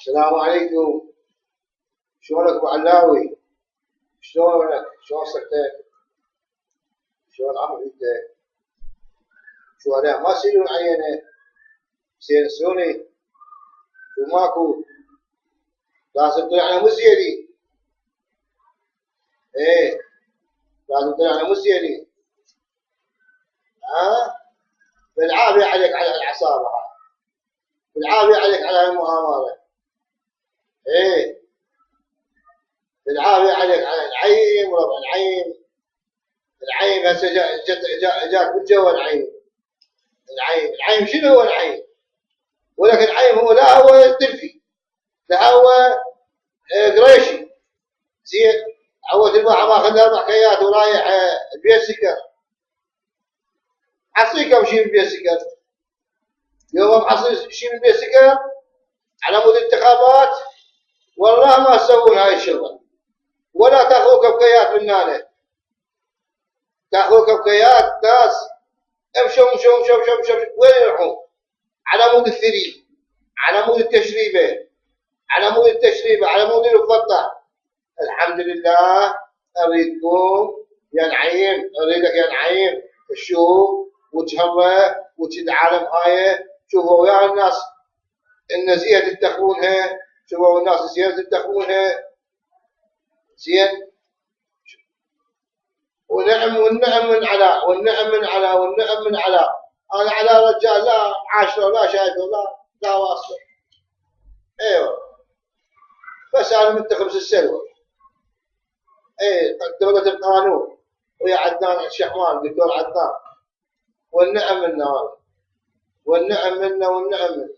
السلام عليكم. شلونك ابو علاوي؟ شلونك؟ شلون صحتك؟ شلون عافيتك؟ شو هذا ما يصيرون عينه؟ سينسوني؟ شو ماكو؟ لازم طلعنا مزيني. ايه لازم طلعنا مزيني. ها؟ بالعافية عليك على العصابة هاي، بالعافية عليك على المؤامرة. ايه بالعافية عليك على العيم وربع العيم. العيم هسه جاك بالجو العيم. العيم شنو هو العيم؟ ولكن العيم هو لا هو الدلفي، لا هو قريشي. زين عود الواحد ماخذ 4 كيات ورايح البيت سكر. حصيكم شيء من البيت سكر. يوم حصل شيء من البيت سكر على مود الانتخابات والله ما تسوون هاي الشغل، ولا تاخذوكم كيات من هنا. تاخذوكم كيات ناس امشوا امشوا امشوا امشوا امشوا وين يروحون؟ على مود الثري، على مود التشريبه، على مود التشريبه، على مود المفتح. الحمد لله. اريدكم يا نعيم، اريدك يا نعيم تشوف وتهرى وتتعلم هاي. شوفوا ويا الناس النزيهه تتخذونها، شوفوا الناس الزينه تتخذونها. زين ونعم والنعم من علاء، والنعم من علاء، والنعم من علاء. انا على رجال لا عاشره لا شايفه لا واصله. ايوه بس انا منتخب السلوى. ايه دولة القانون ويا عدنان الشحمان دكتور عدنان. والنعم منا، والنعم منا، والنعم منا.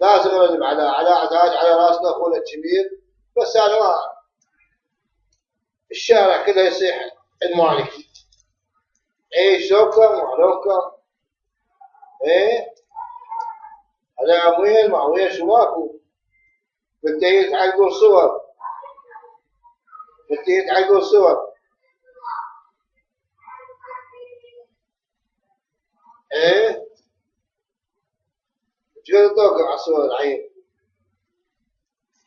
لازم نرد على تاج على راسنا اخونا الكبير. بس انا ما الشارع كله يصيح المالكي. ايه شوكم وعلوكم. ايه على وين مع وين شو ماكو. بدي يتعلقون صور، بدي يتعلقون صور. ايه شو توقف على الصور العين؟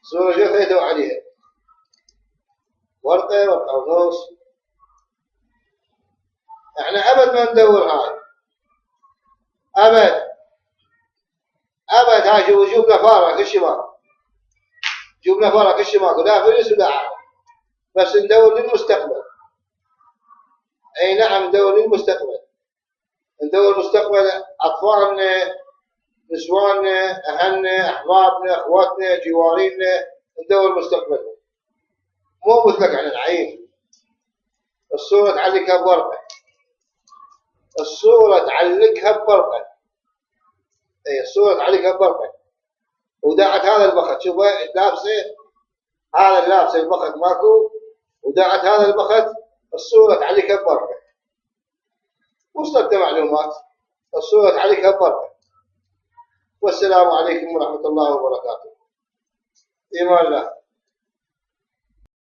صورة شو خيتوا عليها؟ ورقة ورقة ونص. احنا ابد ما ندور هاي، ابد ابد. هاي جبنا فارغ كل شيء ماكو، جبنا فارغ كل شيء ماكو، لا فلوس ولا عالم. بس ندور للمستقبل. اي نعم ندور للمستقبل، ندور مستقبل اطفالنا، نسواننا، اهلنا، احبابنا، اخواتنا، جوارينا. ندور مستقبلنا. مو مثلك احنا نعيم. الصورة تعلقها بورقة، الصورة تعلقها بورقة. اي الصورة تعلقها بورقة. وداعت هذا البخت، شوف لابسه هذا اللابسه البخت ماكو، وداعت هذا البخت. الصورة تعلقها بورقة. وصلت معلومات. الصورة تعلقها بورقة. والسلام عليكم ورحمة الله وبركاته. إيمان الله.